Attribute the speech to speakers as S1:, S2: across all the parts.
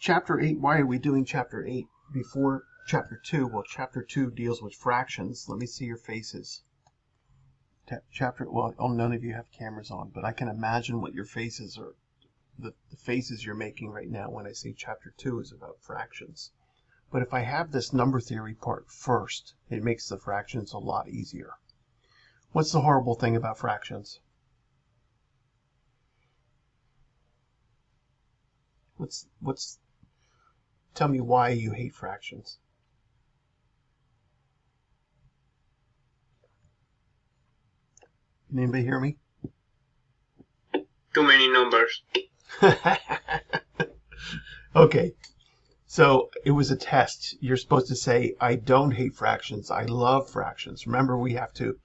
S1: Chapter 8, why are we doing Chapter 8 before Chapter 2? Well, Chapter 2 deals with fractions. Let me see your faces. Well, none of you have cameras on, but I can imagine what your faces are, the faces you're making right now when I say Chapter 2 is about fractions. But if I have this number theory part first, it makes the fractions a lot easier. What's the horrible thing about fractions? Tell me why you hate fractions. Can anybody hear me?
S2: Too many numbers.
S1: Okay, so it was a test. You're supposed to say, I don't hate fractions, I love fractions. Remember, we have to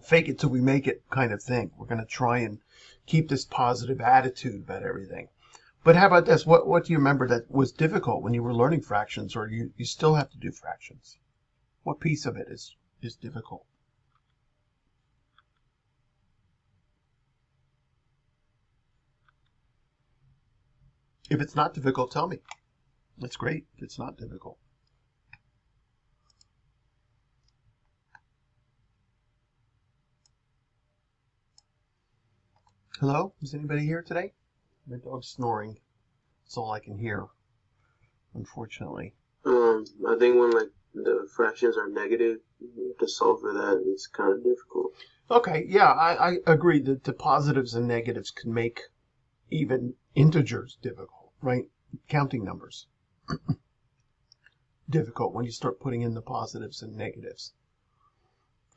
S1: fake it till we make it kind of thing. We're going to try and keep this positive attitude about everything. But how about this? What do you remember that was difficult when you were learning fractions, or you still have to do fractions? What piece of it is difficult? If it's not difficult, tell me. That's great if it's not difficult. Hello? Is anybody here today? My dog's snoring. That's all I can hear, unfortunately.
S2: I think when the fractions are negative, you have to solve for that. It's kind of difficult.
S1: Okay, yeah, I agree that the positives and negatives can make even integers difficult, right? Counting numbers. Difficult when you start putting in the positives and negatives.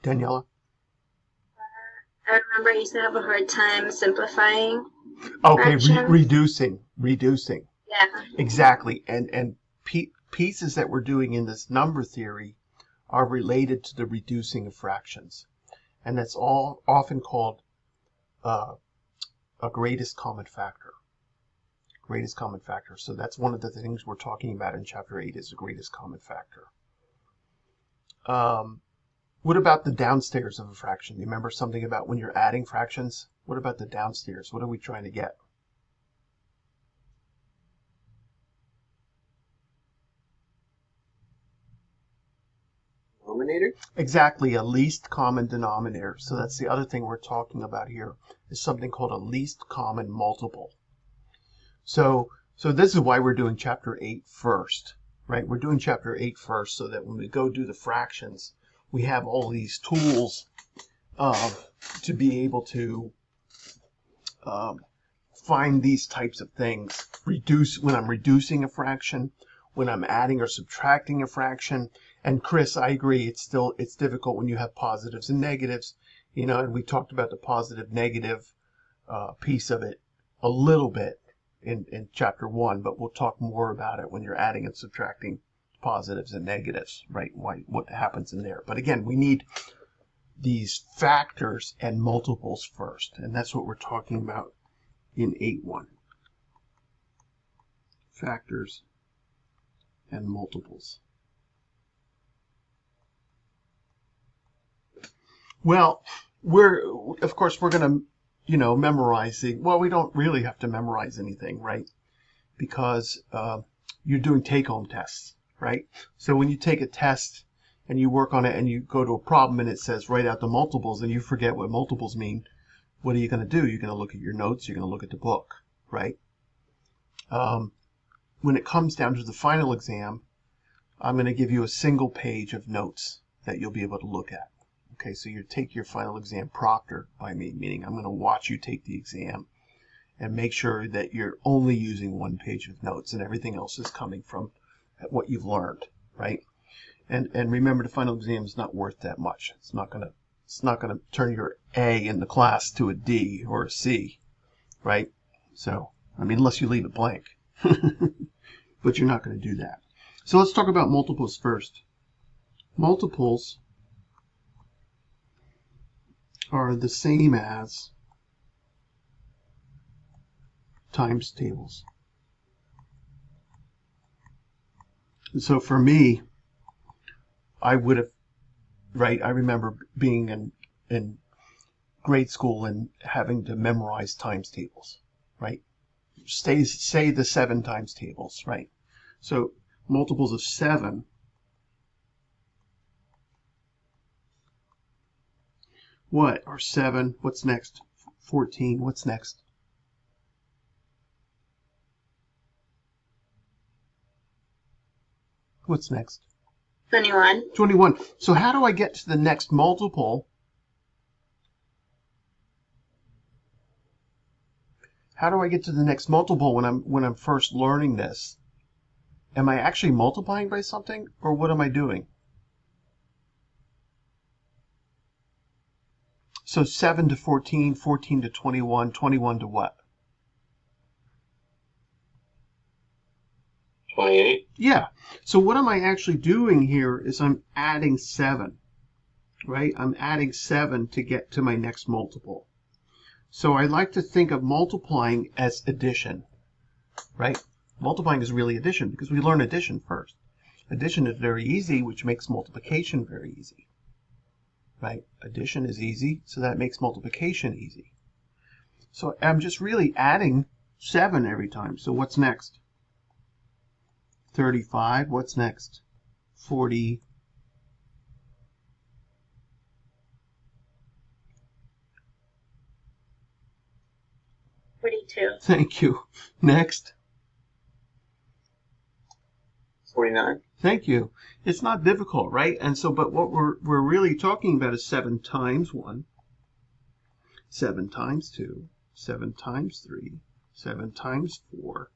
S1: Daniela?
S3: I remember I used to have a hard time simplifying.
S1: Okay, reducing.
S3: Yeah.
S1: Exactly. And pieces that we're doing in this number theory are related to the reducing of fractions. And that's all often called a greatest common factor. Greatest common factor. So that's one of the things we're talking about in Chapter 8 is the greatest common factor. What about the downstairs of a fraction? You remember something about when you're adding fractions? What about the downstairs? What are we trying to get?
S2: Denominator?
S1: Exactly, a least common denominator. So that's the other thing we're talking about here is something called a least common multiple. So this is why we're doing Chapter 8 first, right? We're doing Chapter 8 first so that when we go do the fractions, we have all these tools to be able to find these types of things. When I'm reducing a fraction, when I'm adding or subtracting a fraction. And Chris, I agree, it's difficult when you have positives and negatives, and we talked about the positive negative piece of it a little bit in Chapter 1, but we'll talk more about it when you're adding and subtracting positives and negatives, right? What happens in there. But again, we need these factors and multiples first, and that's what we're talking about in 8.1. Factors and multiples. Well, of course we're going to memorize we don't really have to memorize anything, right? Because you're doing take-home tests, right? So when you take a test and you work on it and you go to a problem and it says write out the multiples and you forget what multiples mean, what are you going to do? You're going to look at your notes, you're going to look at the book, right? When it comes down to the final exam, I'm going to give you a single page of notes that you'll be able to look at. Okay, so you take your final exam proctored by me, meaning I'm going to watch you take the exam and make sure that you're only using one page of notes and everything else is coming from what you've learned, right? And remember, the final exam is not worth that much. It's not going to turn your A in the class to a D or a C, right? So, unless you leave it blank. But you're not going to do that. So let's talk about multiples first. Multiples are the same as times tables. And so for me, I remember being in grade school and having to memorize times tables, right? say the 7 times tables, right? So multiples of 7 what are 7? What's next? 14. What's next? What's next?
S3: 21.
S1: 21. So how do I get to the next multiple? How do I get to the next multiple when I'm first learning this? Am I actually multiplying by something, or what am I doing? So 7 to 14, 14 to 21, 21 to what?
S2: 28.
S1: Yeah. So what am I actually doing here is I'm adding 7, right? I'm adding 7 to get to my next multiple. So I like to think of multiplying as addition, right? Multiplying is really addition because we learn addition first. Addition is very easy, which makes multiplication very easy, right? Addition is easy, so that makes multiplication easy. So I'm just really adding 7 every time. So what's next? 35. What's next? 40.
S3: 42.
S1: Thank you. Next.
S2: 49.
S1: Thank you. It's not difficult, right? And so, but what we're really talking about is 7 times 1, 7 times 2, 7 times 3, 7 times 4.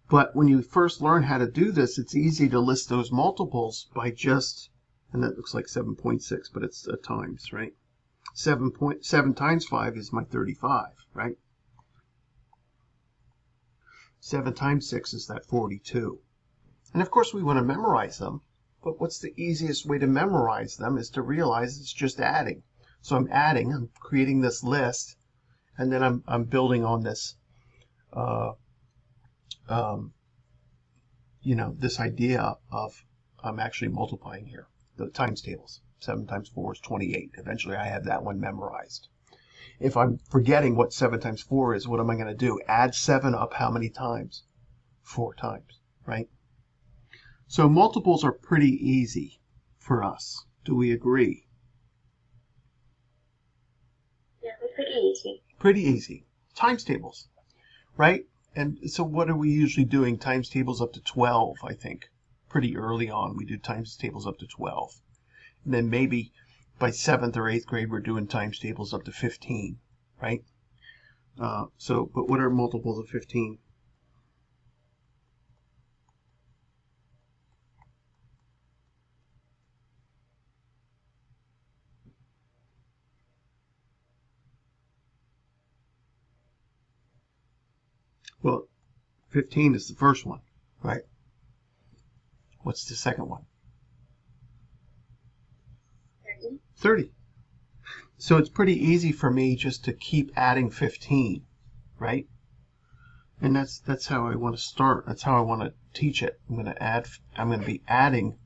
S1: But when you first learn how to do this, it's easy to list those multiples by just, and that looks like 7.6, but it's a times, right? 7 times 5 is my 35, right? 7 times 6 is that 42. And of course we want to memorize them, but what's the easiest way to memorize them is to realize it's just adding. So I'm adding, I'm creating this list, and then I'm building on this, this idea of I'm actually multiplying here. The times tables. 7 times 4 is 28. Eventually I have that one memorized. If I'm forgetting what 7 times 4 is, what am I going to do? Add 7 up how many times? 4 times, right? So multiples are pretty easy for us. Do we agree?
S3: Yeah, they're pretty easy.
S1: Pretty easy. Times tables, right? And so what are we usually doing? Times tables up to 12, I think. Pretty early on, we do times tables up to 12. And then maybe by 7th or 8th grade, we're doing times tables up to 15, right? But what are multiples of 15? Well, 15 is the first one, right? What's the second one?
S3: 30.
S1: 30. So it's pretty easy for me just to keep adding 15, right? And that's how I want to start. That's how I want to teach it. I'm going to be adding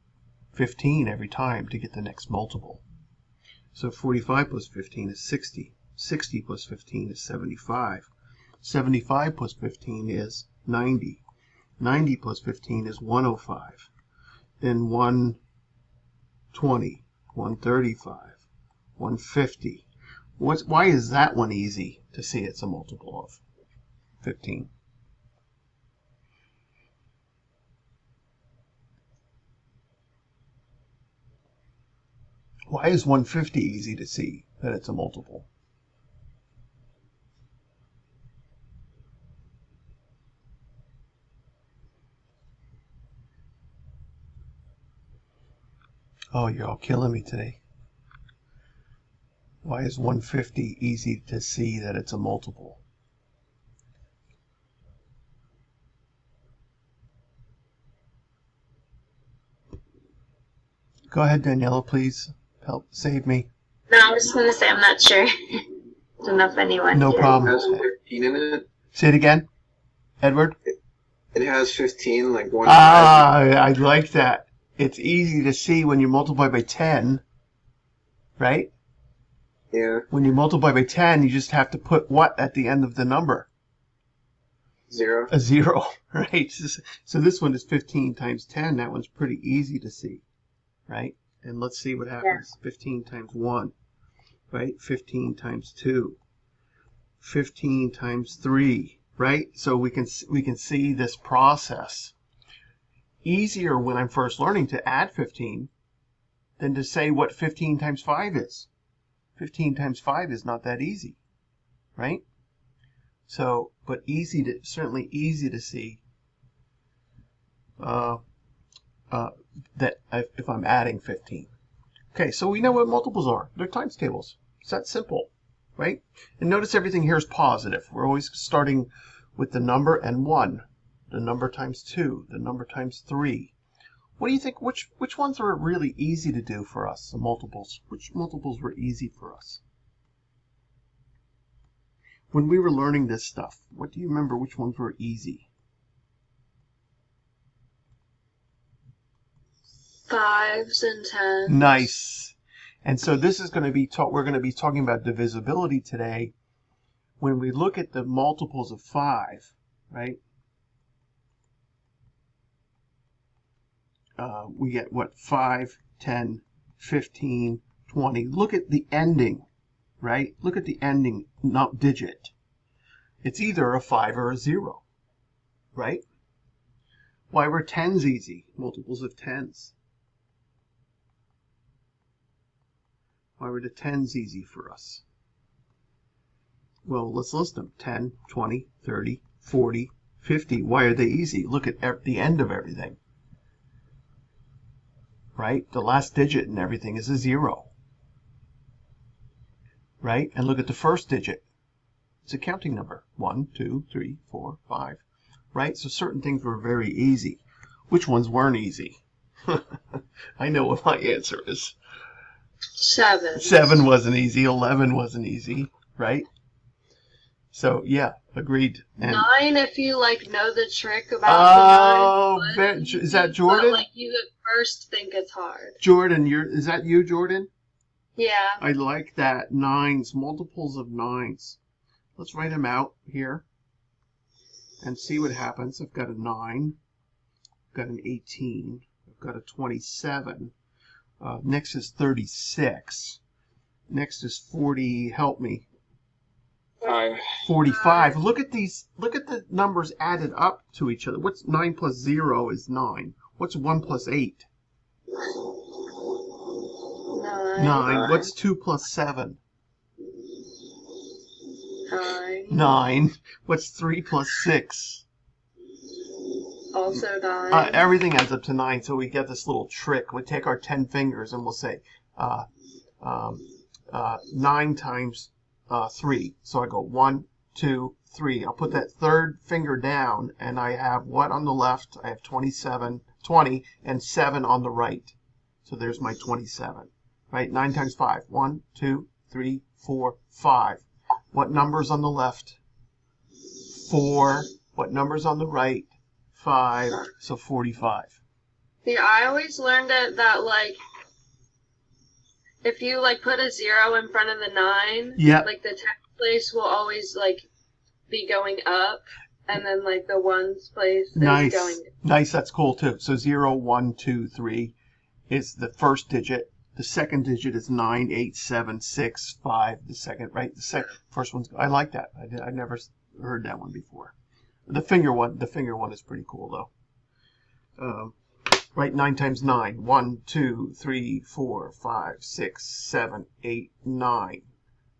S1: 15 every time to get the next multiple. So 45 plus 15 is 60. 60 plus 15 is 75. 75 plus 15 is 90. 90 plus 15 is 105. Then 120, 135, 150. Why is that one easy to see it's a multiple of 15? Why is 150 easy to see that it's a multiple? Oh, you're all killing me today. Why is 150 easy to see that it's a multiple? Go ahead, Daniela, please. Help save me.
S3: No, I was just going to say I'm not sure. I don't know if anyone
S1: No
S3: can.
S1: problem.
S2: It has 15 in it.
S1: Say it again, Edward.
S2: It has 15, like one.
S1: I like that. It's easy to see when you multiply by 10, right?
S2: Yeah.
S1: When you multiply by 10, you just have to put what at the end of the number?
S2: 0.
S1: A 0, right? So this one is 15 times 10. That one's pretty easy to see, right? And let's see what happens. 15 times 1, right? 15 times 2, 15 times 3, right? So we can see this process. Easier when I'm first learning to add 15 than to say what 15 times 5 is. 15 times 5 is not that easy, right? So, but certainly easy to see that if I'm adding 15. Okay, so we know what multiples are. They're times tables. It's that simple, right? And notice everything here is positive. We're always starting with the number and 1, the number times 2, the number times 3. What do you think? Which ones are really easy to do for us? The multiples. Which multiples were easy for us? When we were learning this stuff, what do you remember? Which ones were easy?
S3: 5s and 10s.
S1: Nice. And so this is going to be we're going to be talking about divisibility today. When we look at the multiples of 5, right? We get what? 5, 10, 15, 20. Look at the ending, right? Look at the ending digit. It's either a 5 or a 0, right? Why were 10s easy? Multiples of 10s. Why were the 10s easy for us? Well, let's list them. 10, 20, 30, 40, 50. Why are they easy? Look at the end of everything. Right? The last digit in everything is a 0. Right? And look at the first digit. It's a counting number. 1, 2, 3, 4, 5. Right? So certain things were very easy. Which ones weren't easy? I know what my answer is.
S3: 7.
S1: 7 wasn't easy. 11 wasn't easy. Right? So, yeah, agreed. And
S3: 9, if you know the trick about the 9.
S1: Is that Jordan?
S3: But you at first think it's hard.
S1: Jordan, is that you, Jordan?
S3: Yeah.
S1: I like that. 9s, multiples of 9s. Let's write them out here and see what happens. I've got a 9. I've got an 18. I've got a 27. Next is 36. Next is 40. Help me. 45. Look at these. Look at the numbers added up to each other. What's 9 plus 0 is 9. What's 1 plus 8? 9. What's 2 plus 7?
S3: 9.
S1: 9. What's 3 plus 6?
S3: Also 9.
S1: Everything adds up to 9, so we get this little trick. We take our 10 fingers and we'll say 9 times 3. So I go 1, 2, 3. I'll put that third finger down, and I have what on the left? I have 20, and 7 on the right. So there's my 27. Right? 9 times 5. 1, 2, 3, 4, 5. What number's on the left? 4. What number's on the right? 5. So 45.
S3: Yeah, I always learned it that if you put a 0 in front of the 9,
S1: yep.
S3: The tenth place will always be going up, and then the ones place is going down.
S1: Nice, that's cool too. So 0, 1, 2, 3 is the first digit. The second digit is 9, 8, 7, 6, 5. The second, right? The first one's. I like that. I never heard that one before. The finger one is pretty cool though. Right, 9 times 9. 1, 2, 3, 4, 5, 6, 7, 8, 9.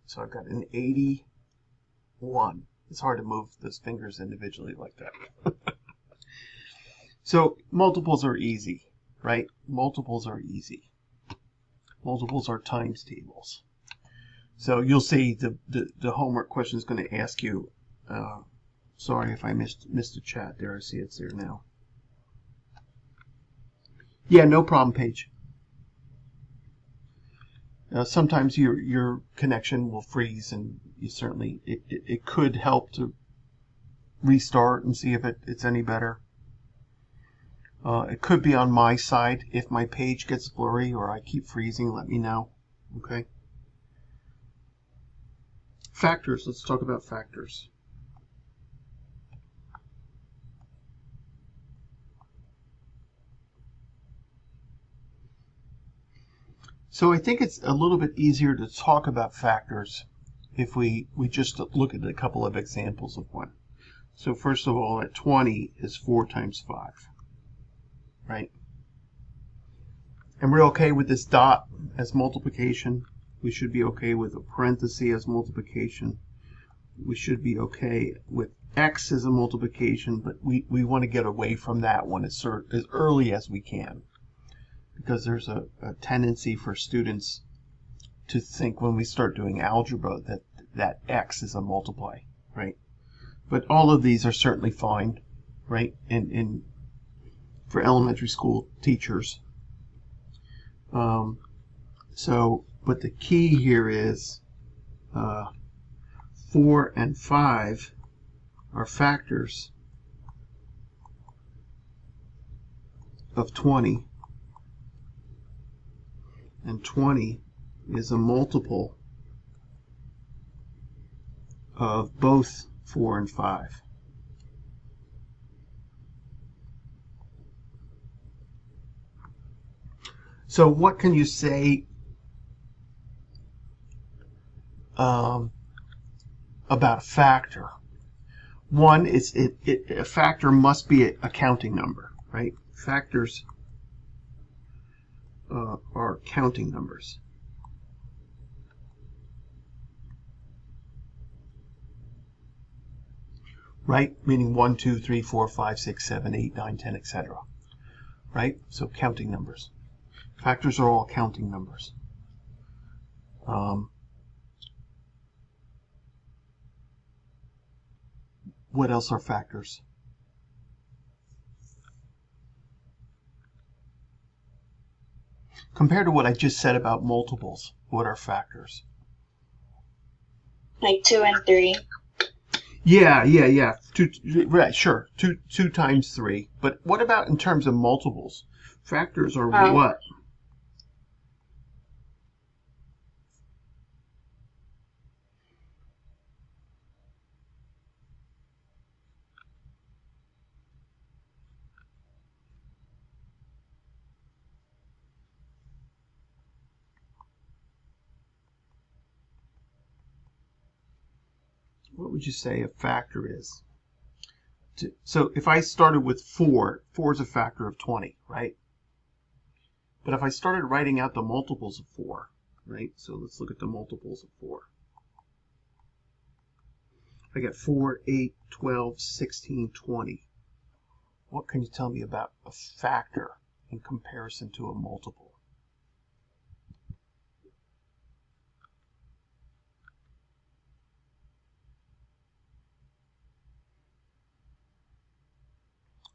S1: So I've got an 81. It's hard to move those fingers individually like that. So multiples are easy, right? Multiples are easy. Multiples are times tables. So you'll see the homework question is going to ask you. Sorry if I missed the chat there. I see it's there now. Yeah, no problem, Paige. Sometimes your connection will freeze, and you certainly it could help to restart and see if it's any better. It could be on my side. If my page gets blurry or I keep freezing, let me know. Okay. Factors. Let's talk about factors. So I think it's a little bit easier to talk about factors if we just look at a couple of examples of one. So first of all, at 20 is 4 times 5, right? And we're okay with this dot as multiplication. We should be okay with a parenthesis as multiplication. We should be okay with x as a multiplication, but we want to get away from that one as early as we can, because there's a tendency for students to think when we start doing algebra that x is a multiply, right? But all of these are certainly fine, right? And for elementary school teachers. But the key here is 4 and 5 are factors of 20, and 20 is a multiple of both 4 and 5. So what can you say about a factor? One is a factor must be a counting number, right? Factors are counting numbers. Right? Meaning 1, 2, 3, 4, 5, 6, 7, 8, 9, 10, etc. Right? So counting numbers. Factors are all counting numbers. What else are factors? Compared to what I just said about multiples, what are factors?
S4: Like 2 and 3.
S1: Yeah. Right, sure. Two times 3. But what about in terms of multiples? Factors are what? What would you say a factor is? So if I started with 4, 4 is a factor of 20, right? But if I started writing out the multiples of 4, right? So let's look at the multiples of 4. I got 4, 8, 12, 16, 20. What can you tell me about a factor in comparison to a multiple?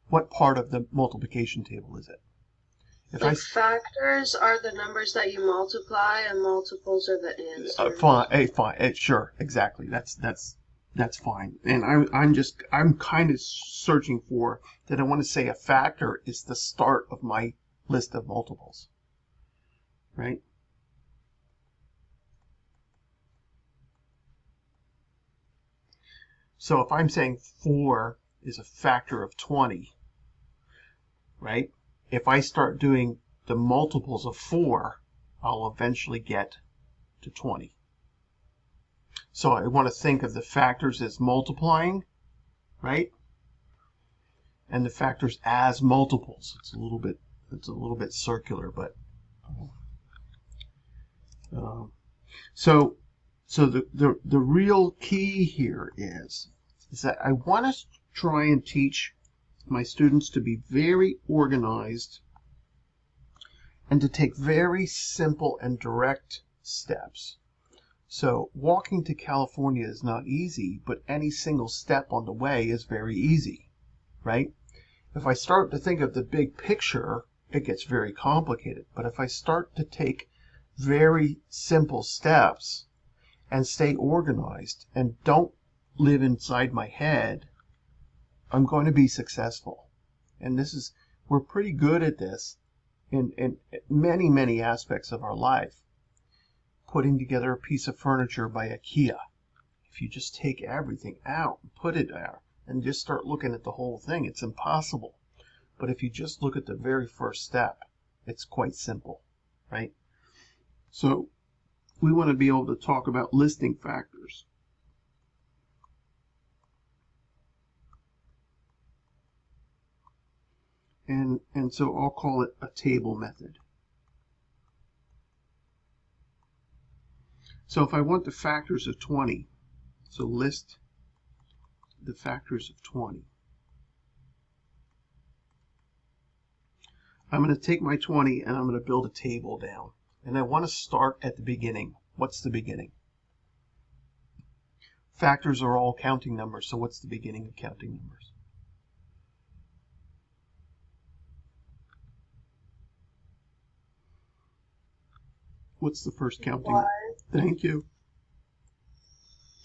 S1: What part of the multiplication table is it?
S3: Factors are the numbers that you multiply, and multiples are the answers.
S1: Fine. Sure, exactly. That's fine. And I'm kind of searching for that. I want to say a factor is the start of my list of multiples, right? So if I'm saying 4 is a factor of 20, right? If I start doing the multiples of 4, I'll eventually get to 20. So I want to think of the factors as multiplying, right? And the factors as multiples. It's a little bit circular, but so the real key here is that I want to try and teach my students to be very organized and to take very simple and direct steps. So walking to California is not easy, but any single step on the way is very easy, right? If I start to think of the big picture, it gets very complicated. But if I start to take very simple steps and stay organized and don't live inside my head, I'm going to be successful. And we're pretty good at this in many, many aspects of our life. Putting together a piece of furniture by IKEA. If you just take everything out and put it there and just start looking at the whole thing, it's impossible. But if you just look at the very first step, it's quite simple, right? So we want to be able to talk about listing factors. And so I'll call it a table method. So if I want the factors of 20, so list the factors of 20. I'm going to take my 20 and I'm going to build a table down. And I want to start at the beginning. What's the beginning? Factors are all counting numbers, so what's the beginning of counting numbers? What's the first counting?
S3: 1,
S1: Thank you.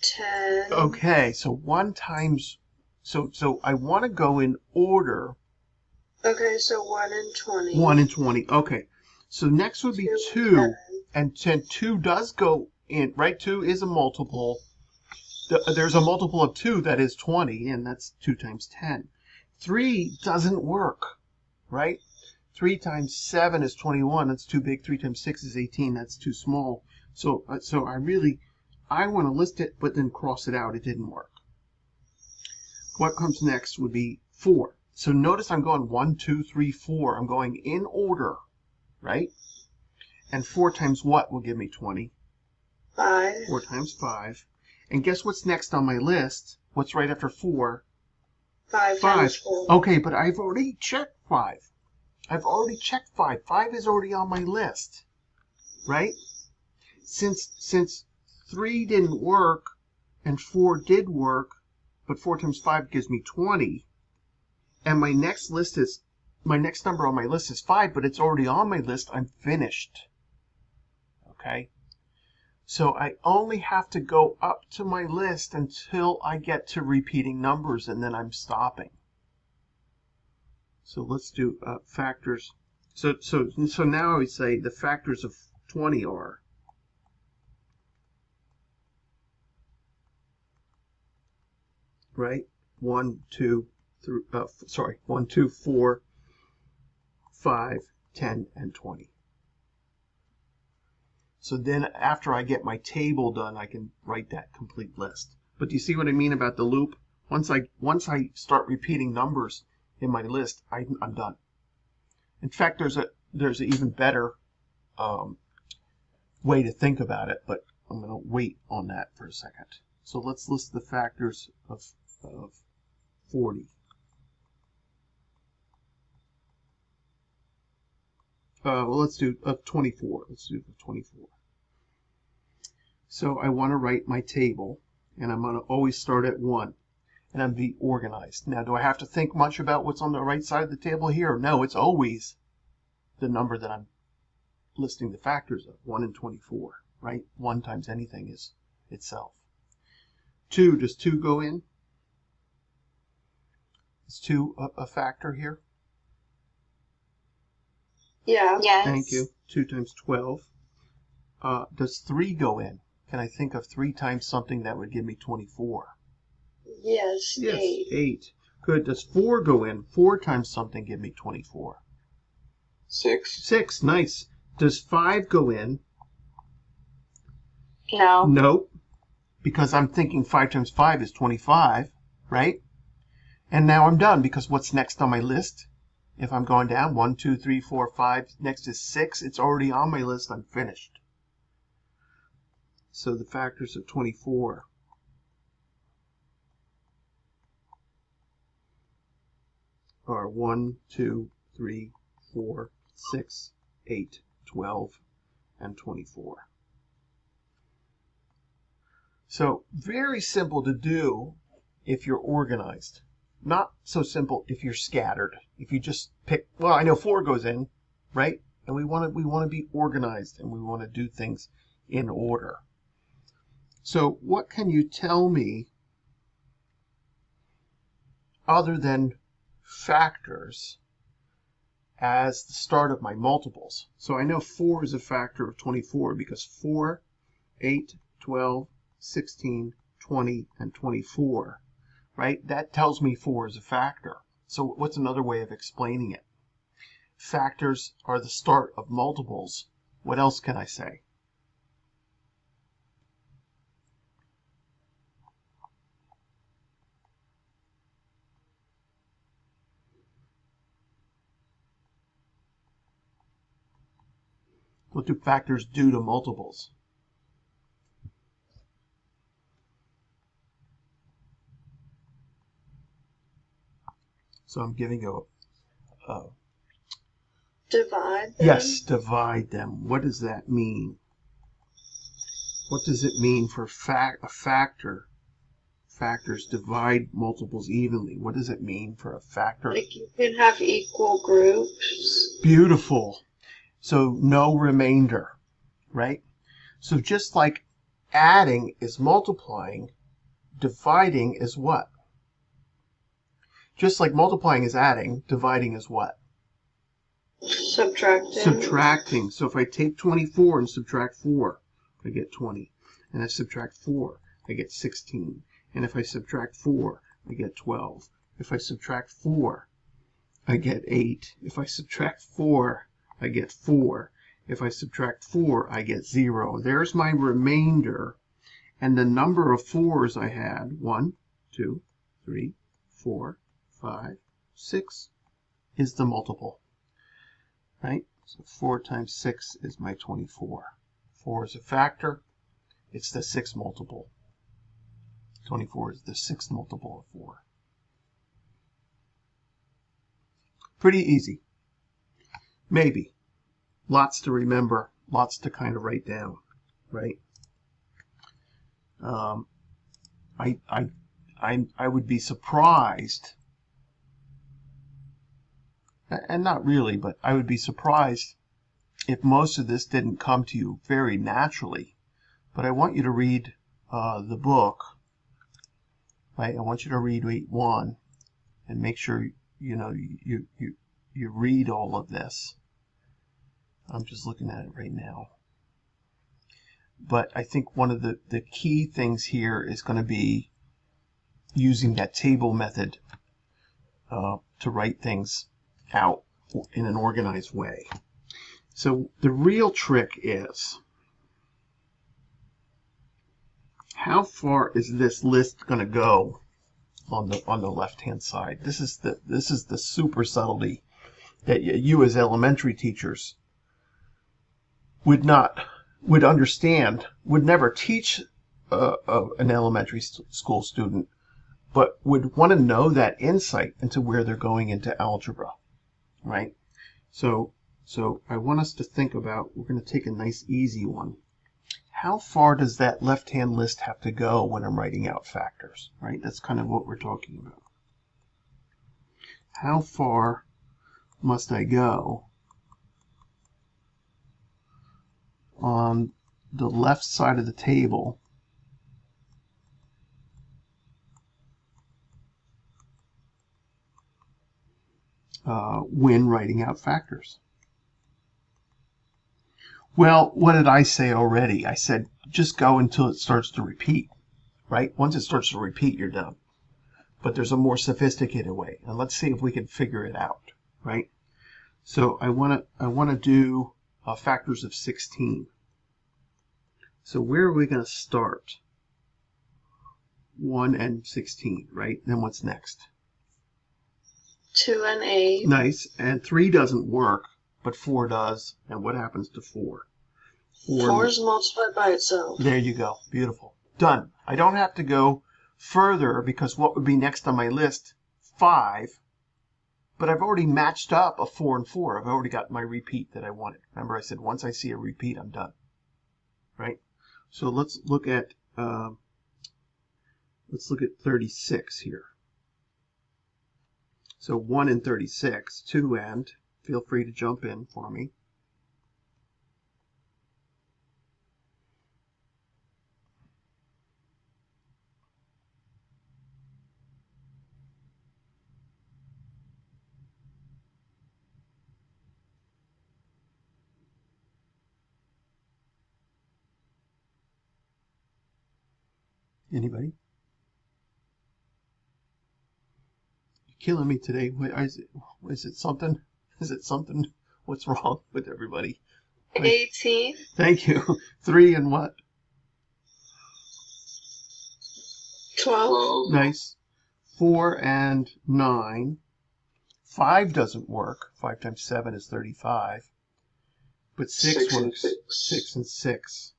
S3: 10.
S1: Okay, so 1 times, so I want to go in order.
S3: Okay, so 1 and 20.
S1: 1 and 20. Okay, so next would be 2, and 2 does go in, right? 2 is a multiple. There's a multiple of 2 that is 20, and that's 2 times 10. 3 doesn't work, right? 3 times 7 is 21. That's too big. 3 times 6 is 18. That's too small. So I want to list it, but then cross it out. It didn't work. What comes next would be 4. So notice I'm going 1, 2, 3, 4. I'm going in order, right? And 4 times what will give me 20?
S3: 5.
S1: 4 times 5. And guess what's next on my list? What's right after 4?
S3: 5 times 4.
S1: Okay, but I've already checked 5. I've already checked 5. 5 is already on my list, right? Since 3 didn't work and 4 did work, but 4 times 5 gives me 20, and my next number on my list is 5, but it's already on my list, I'm finished. Okay? So I only have to go up to my list until I get to repeating numbers, and then I'm stopping. So let's do factors. So now I would say the factors of 20 are right 1, 2, 4, 5, 10, and 20. So then after I get my table done, I can write that complete list. But do you see what I mean about the loop? Once I start repeating numbers in my list, I'm done. In fact, there's an even better way to think about it, but I'm going to wait on that for a second. So let's list the factors of 40. Well, let's do 24. Let's do the 24. So I want to write my table, and I'm going to always start at 1. And I'm be organized. Now, do I have to think much about what's on the right side of the table here? No, it's always the number that I'm listing the factors of, 1 and 24, right? 1 times anything is itself. 2, does 2 go in? Is 2 a factor here?
S3: Yeah.
S4: Yes.
S1: Thank you. 2 times 12. Does 3 go in? Can I think of 3 times something that would give me 24?
S3: Yes.
S1: Yes,
S3: 8.
S1: 8. Good. Does 4 go in? 4 times something give me 24?
S2: 6.
S1: 6. Nice. Does 5 go in?
S4: No.
S1: Nope. Because I'm thinking 5 times 5 is 25, right? And now I'm done, because what's next on my list? If I'm going down, 1, 2, 3, 4, 5, next is 6. It's already on my list. I'm finished. So the factors of 24 are 1, 2, 3, 4, 6, 8, 12, and 24. So very simple to do if you're organized. Not so simple if you're scattered. If you just pick, well, I know 4 goes in, right? And we want to be organized, and we want to do things in order. So what can you tell me other than factors as the start of my multiples? So I know 4 is a factor of 24 because 4, 8, 12, 16, 20, and 24, right? That tells me 4 is a factor. So what's another way of explaining it? Factors are the start of multiples. What else can I say? What do factors do to multiples? So I'm giving you a
S3: divide them?
S1: yes, divide them. What does that mean? What does it mean for a factor? Factors divide multiples evenly. What does it mean for a factor?
S3: Like you can have equal groups.
S1: Beautiful. So no remainder, right? So just like adding is multiplying, dividing is what? Just like multiplying is adding, dividing is what?
S3: Subtracting.
S1: Subtracting. So if I take 24 and subtract 4, I get 20. And I subtract 4, I get 16. And if I subtract 4, I get 12. If I subtract 4, I get 8. If I subtract 4, I get 4. If I subtract 4, I get 0. There's my remainder. And the number of 4s I had, 1, 2, 3, 4, 5, 6, is the multiple. Right? So 4 times 6 is my 24. 4 is a factor. It's the 6th multiple. 24 is the 6th multiple of 4. Pretty easy. Maybe. Lots to remember. Lots to kind of write down. Right? I would be surprised, and not really, but I would be surprised if most of this didn't come to you very naturally. But I want you to read the book, right? I want you to read week 1 and make sure you read all of this. I'm just looking at it right now. But I think one of the key things here is going to be using that table method to write things out in an organized way. So the real trick is, how far is this list going to go on the left-hand side? This is the super subtlety that you as elementary teachers would understand, would never teach an elementary school student, but would want to know that insight into where they're going into algebra, right? So I want us to think about, we're going to take a nice easy one. How far does that left-hand list have to go when I'm writing out factors, right? That's kind of what we're talking about. How far must I go on the left side of the table when writing out factors? Well, what did I say already? I said just go until it starts to repeat, right? Once it starts to repeat, you're done. But there's a more sophisticated way, and let's see if we can figure it out, right? So I want to do factors of 16. So where are we going to start? 1 and 16, right? Then what's next?
S3: 2 and 8.
S1: Nice. And 3 doesn't work, but 4 does. And what happens to 4?
S3: 4 is multiplied by itself.
S1: There you go. Beautiful. Done. I don't have to go further, because what would be next on my list? 5. But I've already matched up a 4 and 4. I've already got my repeat that I wanted. Remember I said once I see a repeat, I'm done. Right? So let's look at 36 here. So 1 and 36, 2 and, feel free to jump in for me. Anybody? You're killing me today. Is it something? Is it something? What's wrong with everybody?
S3: 18.
S1: Thank you. 3 and what?
S3: 12.
S1: Nice. 4 and 9. 5 doesn't work. 5 times 7 is 35. But 6
S2: 6
S1: went
S2: and 6.
S1: 6 and 6.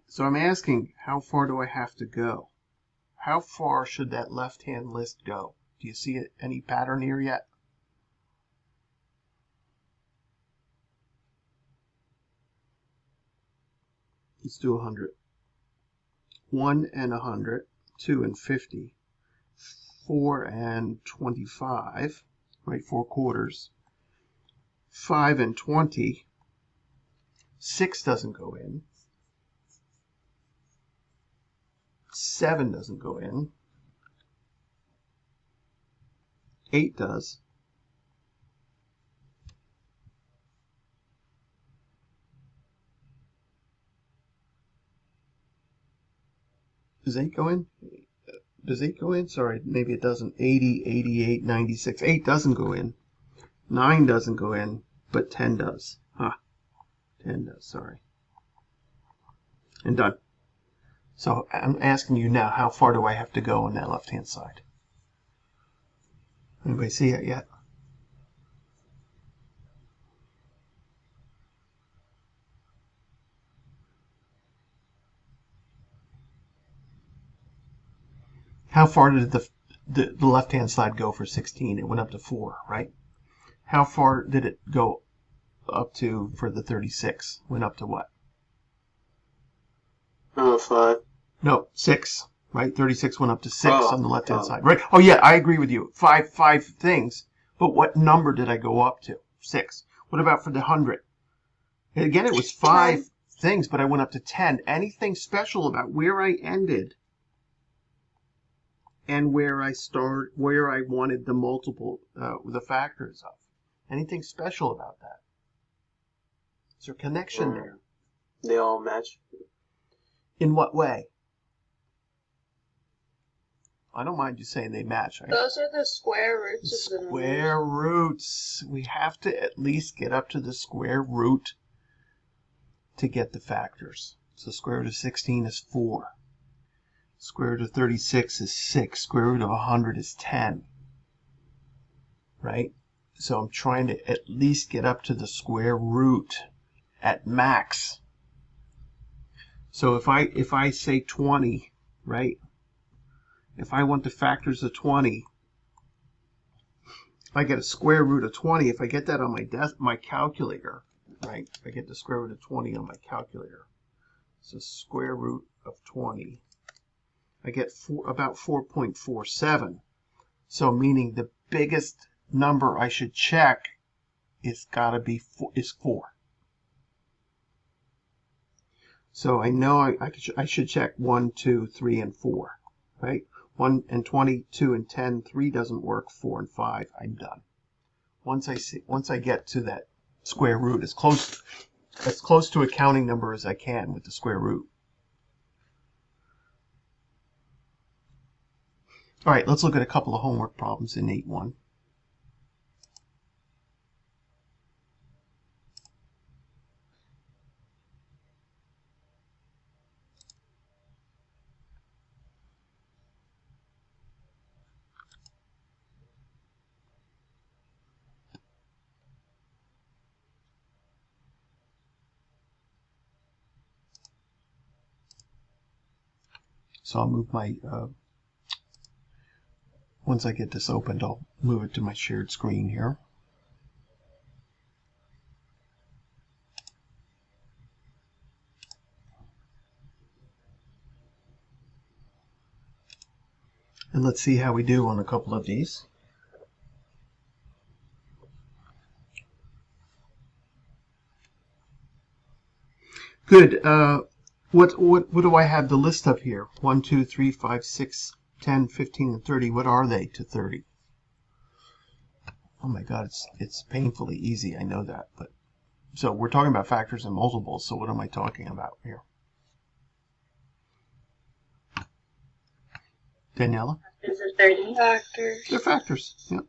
S1: So I'm asking, how far do I have to go? How far should that left-hand list go? Do you see any pattern here yet? Let's do 100. 1 and 100, 2 and 50, 4 and 25, right, 4 quarters, 5 and 20, 6 doesn't go in, 7 doesn't go in, 8 does, 8 go in? Does 8 go in? Sorry, maybe it doesn't. 80, 88, 96. 8 doesn't go in. 9 doesn't go in, but 10 does. 10 does, sorry. And done. So I'm asking you now, how far do I have to go on that left-hand side? Anybody see it yet? How far did the left-hand side go for 16? It went up to 4, right? How far did it go up to for the 36? Went up to what?
S2: 5.
S1: No, 6, right? 36 went up to 6 on the left-hand side, right? Oh, yeah, I agree with you. Five things. But what number did I go up to? 6. What about for the 100? Again, it was 5 things, but I went up to 10. Anything special about where I ended and where I wanted the multiple, the factors of? Anything special about that? Is there a connection there?
S2: They all match.
S1: In what way? I don't mind you saying they match.
S3: Those are the square roots of the numbers.
S1: Square roots. We have to at least get up to the square root to get the factors. So square root of 16 is 4. Square root of 36 is 6. Square root of 100 is 10. Right? So I'm trying to at least get up to the square root at max. So if I say 20, right? If I want the factors of 20, I get a square root of 20. If I get that on my calculator, right? If I get the square root of 20 on my calculator, so square root of 20, I get about 4.47. So meaning the biggest number I should check is 4. So I know I should check 1, 2, 3, and 4, right? 1 and 20, 2 and 10, 3 doesn't work, 4 and 5, I'm done. Once I get to that square root, as close to a counting number as I can with the square root. All right, let's look at a couple of homework problems in 8.1. So I'll move my, once I get this opened, I'll move it to my shared screen here. And let's see how we do on a couple of these. Good. What do I have the list of here? 1, 2, 3, 5, 6, 10, 15, and 30. What are they to 30? Oh my God, it's painfully easy. I know that, but so we're talking about factors and multiples. So what am I talking about here? Daniela?
S3: Factors of 30. Factors.
S1: They're factors. Yeah.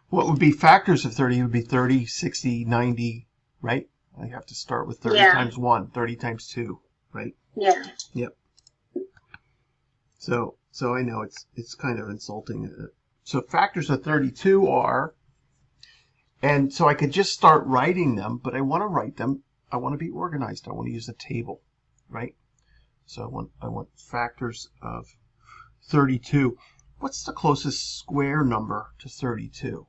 S1: What would be factors of 30? It would be 30, 60, 90, right? I have to start with 30 times 1, 30 times 2. Right?
S3: Yeah.
S1: Yep. So I know it's kind of insulting. So factors of 32 are, and so I could just start writing them, but I want to write them I want to be organized. I want to use a table, right? So I want factors of 32. What's the closest square number to 32?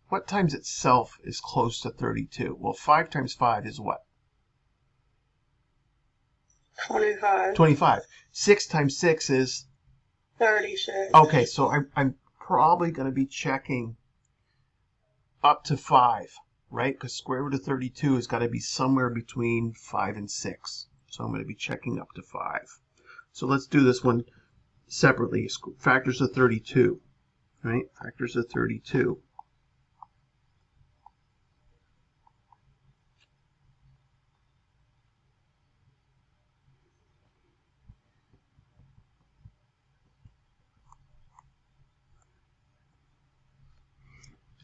S1: What times itself is close to 32? Well, 5 times 5 is what?
S3: 25.
S1: 25. 6 times 6 is?
S3: 36.
S1: Okay, so I'm probably going to be checking up to 5, right? Because square root of 32 has got to be somewhere between 5 and 6. So I'm going to be checking up to 5. So let's do this one separately. Factors of 32, right? Factors of 32.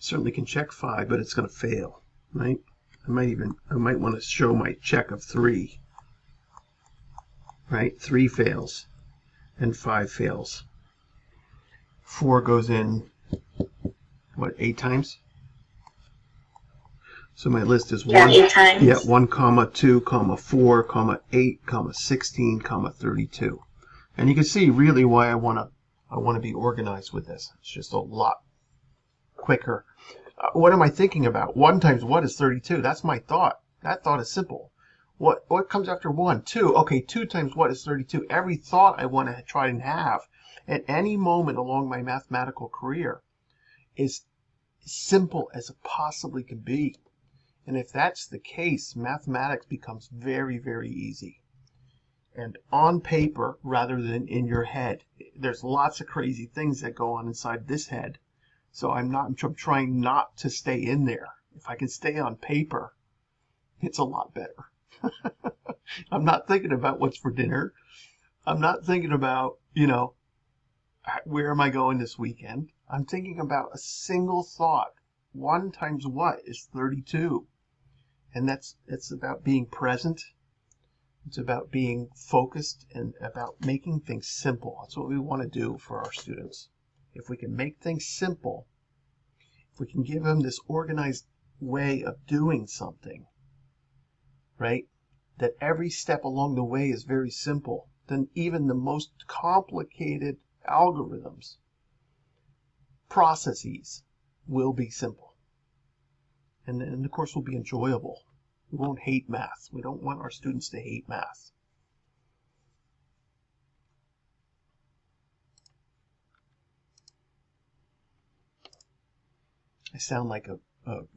S1: Certainly can check 5, but it's going to fail, right? I might want to show my check of 3, right? 3 fails and 5 fails. 4 goes in, what, 8 times? So my list is 1,
S3: 8 times.
S1: Yeah, 1, 2, 4, 8, 16, 32. And you can see really why I want to be organized with this. It's just a lot quicker. What am I thinking about? 1 times what is 32? That's my thought. That thought is simple. What comes after 1? 2. Okay, 2 times what is 32? Every thought I want to try and have at any moment along my mathematical career is simple as it possibly can be. And if that's the case, mathematics becomes very, very easy. And on paper rather than in your head. There's lots of crazy things that go on inside this head. So I'm trying not to stay in there. If I can stay on paper, it's a lot better. I'm not thinking about what's for dinner. I'm not thinking about, where am I going this weekend? I'm thinking about a single thought. 1 times what is 32? And it's about being present. It's about being focused and about making things simple. That's what we want to do for our students. If we can make things simple, if we can give them this organized way of doing something, right, that every step along the way is very simple, then even the most complicated algorithms, processes, will be simple. And of course will be enjoyable. We won't hate math. We don't want our students to hate math. I sound like a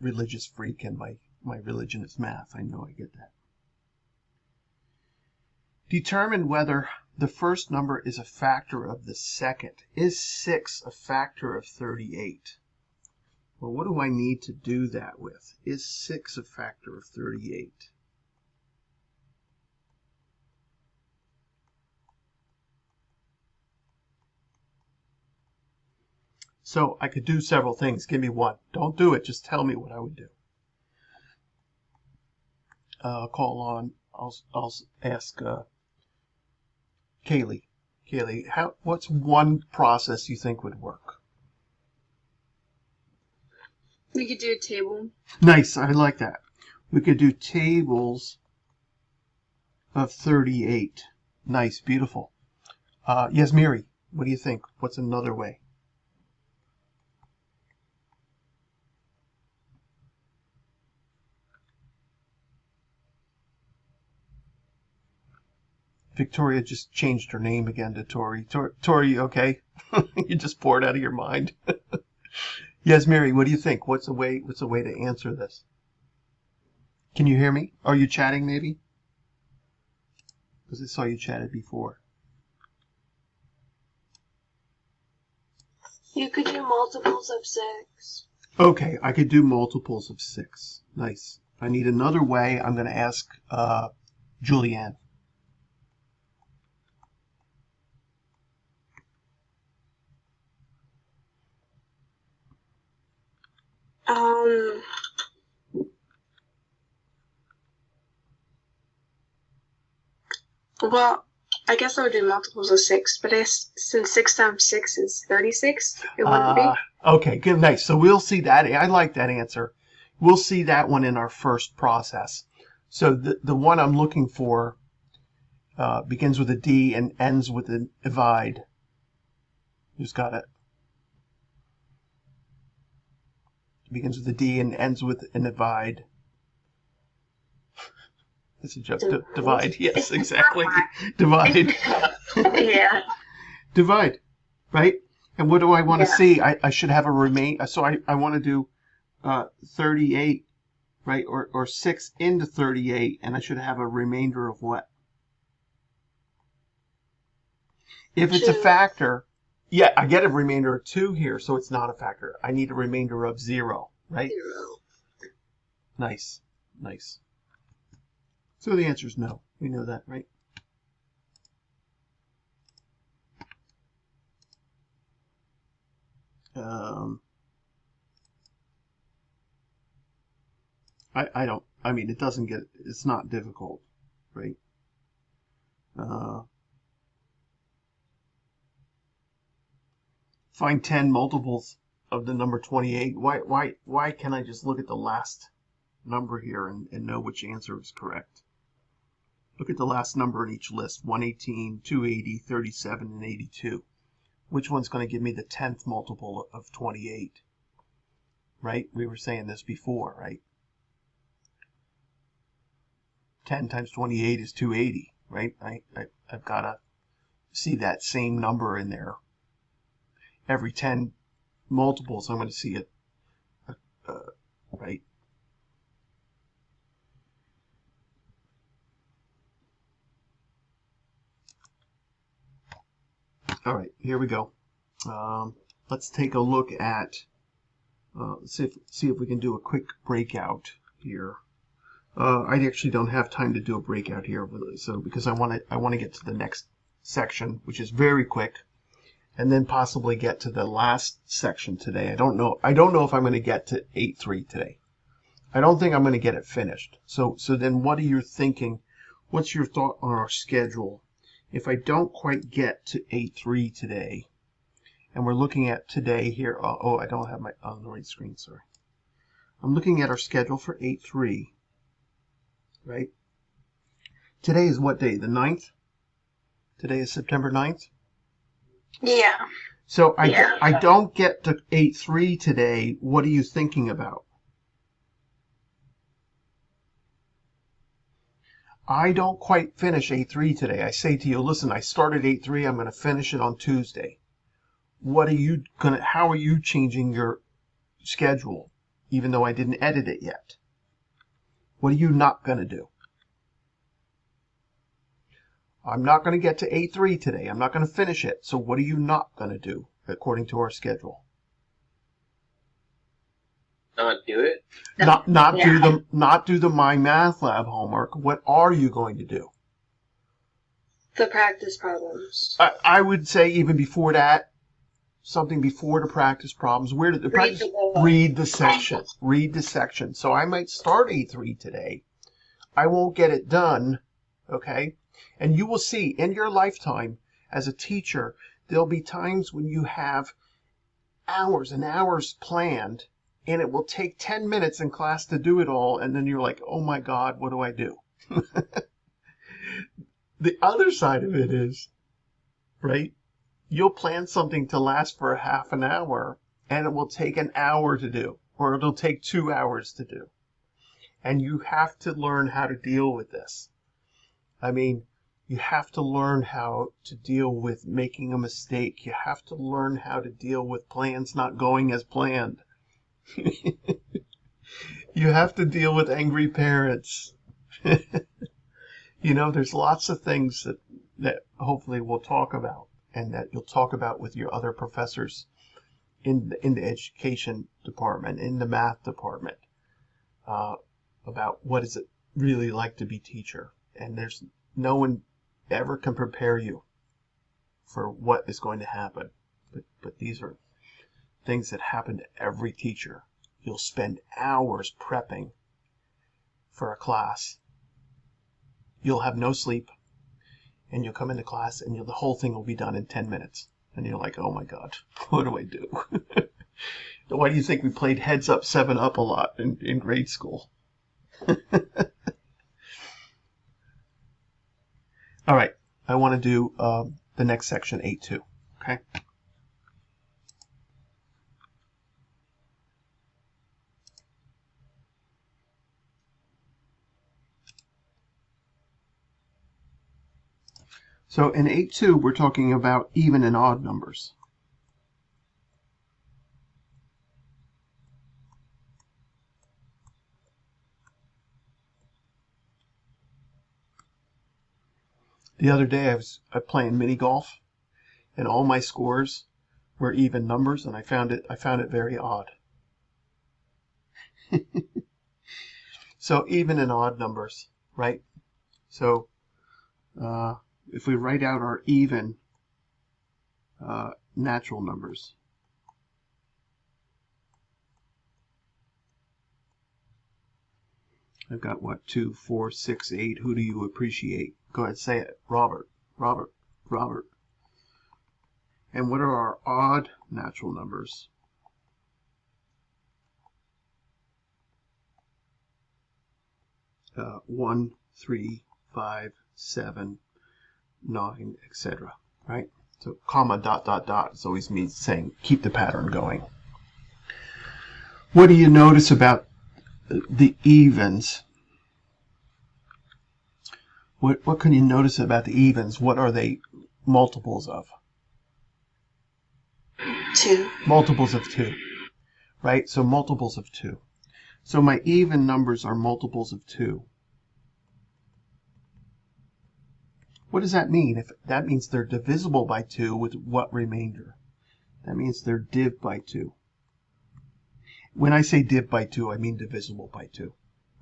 S1: religious freak, and my religion is math. I know, I get that. Determine whether the first number is a factor of the second. Is 6 a factor of 38? Well, what do I need to do that with? Is 6 a factor of 38? So I could do several things. Give me one. Don't do it. Just tell me what I would do. Call on. I'll ask Kaylee. Kaylee, what's one process you think would work?
S3: We could do a table.
S1: Nice. I like that. We could do tables of 38. Nice. Beautiful. Yes, Mary, what do you think? What's another way? Victoria just changed her name again to Tori. Tori, okay? You just poured out of your mind. Yes, Mary, what do you think? What's a way to answer this? Can you hear me? Are you chatting maybe? Because I saw you chatted before.
S3: You could do multiples of 6.
S1: Okay, I could do multiples of 6. Nice. If I need another way, I'm going to ask Julianne.
S3: Well, I guess I would do multiples of 6, but since 6 times 6 is 36, it wouldn't be.
S1: Okay, good, nice. So we'll see that. I like that answer. We'll see that one in our first process. So the one I'm looking for begins with a D and ends with an divide. Who's got it? Begins with a D and ends with an divide. It's a joke. Divide. Yes, exactly. Divide.
S3: Yeah.
S1: Divide. Right? And what do I want to see? I should have a remain. So I want to do 38, right? Or 6 into 38, and I should have a remainder of what? If it's a factor, yeah, I get a remainder of 2 here, so it's not a factor. I need a remainder of 0, right?
S3: 0.
S1: Nice. Nice. So the answer is no. We know that, right? I mean, it's not difficult, right? Find 10 multiples of the number 28. Why can't I just look at the last number here and know which answer is correct? Look at the last number in each list, 118, 280, 37, and 82. Which one's going to give me the 10th multiple of 28? Right? We were saying this before, right? 10 times 28 is 280, right? I've got to see that same number in there. Every 10 multiples, I'm going to see it, right? All right, here we go. Let's take a look at, see if we can do a quick breakout here. I actually don't have time to do a breakout here, so because I want to get to the next section, which is very quick, and then possibly get to the last section today. I don't know if I'm going to get to 8.3 today. I don't think I'm going to get it finished. So then what are you thinking? What's your thought on our schedule? If I don't quite get to 8.3 today, and we're looking at today here, I don't have my on the right screen, sorry. I'm looking at our schedule for 8.3, right? Today is what day? The 9th? Today is September 9th?
S3: Yeah.
S1: So I don't get to 8.3 today. What are you thinking about? I don't quite finish 8.3 today. I say to you, listen, I started 8.3. I'm going to finish it on Tuesday. How are you changing your schedule, even though I didn't edit it yet? What are you not going to do? I'm not going to get to 8.3 today. I'm not going to finish it. So what are you not going to do according to our schedule?
S2: Not do it.
S1: Not do the My Math Lab homework. What are you going to do?
S3: The practice problems.
S1: I would say even before that, something before the practice problems. Where did the practice? Read the section. Read the section. So I might start 8.3 today. I won't get it done. Okay. And you will see in your lifetime as a teacher, there'll be times when you have hours and hours planned, and it will take 10 minutes in class to do it all, and then you're like, oh my God, what do I do? The other side of it is, right, you'll plan something to last for a half an hour, and it will take an hour to do, or it'll take 2 hours to do. And you have to learn how to deal with this. I mean, you have to learn how to deal with making a mistake. You have to learn how to deal with plans not going as planned. You have to deal with angry parents. There's lots of things that hopefully we'll talk about, and that you'll talk about with your other professors in the education department, in the math department, about what is it really like to be teacher. And there's no one ever can prepare you for what is going to happen. But these are things that happen to every teacher. You'll spend hours prepping for a class. You'll have no sleep, and you'll come into class, and the whole thing will be done in 10 minutes. And you're like, oh my God, what do I do? Why do you think we played Heads Up, 7 Up a lot in grade school? All right, I want to do the next section, 8.2, okay? So in 8.2, we're talking about even and odd numbers. The other day I was playing mini golf, and all my scores were even numbers, and I found it very odd. So even and odd numbers, right? So if we write out our even natural numbers, I've got what, 2, 4, 6, 8. Who do you appreciate? Go ahead, say it. Robert, Robert, Robert. And what are our odd natural numbers? Uh, 1, 3, 5, 7, 9, etc. Right? So comma, dot, dot, dot is always means saying keep the pattern going. What do you notice about the evens? What can you notice about the evens? What are they multiples of?
S3: 2.
S1: Multiples of 2, right? So multiples of 2. So my even numbers are multiples of 2. What does that mean? If that means they're divisible by 2 with what remainder? That means they're div by 2. When I say div by 2, I mean divisible by 2,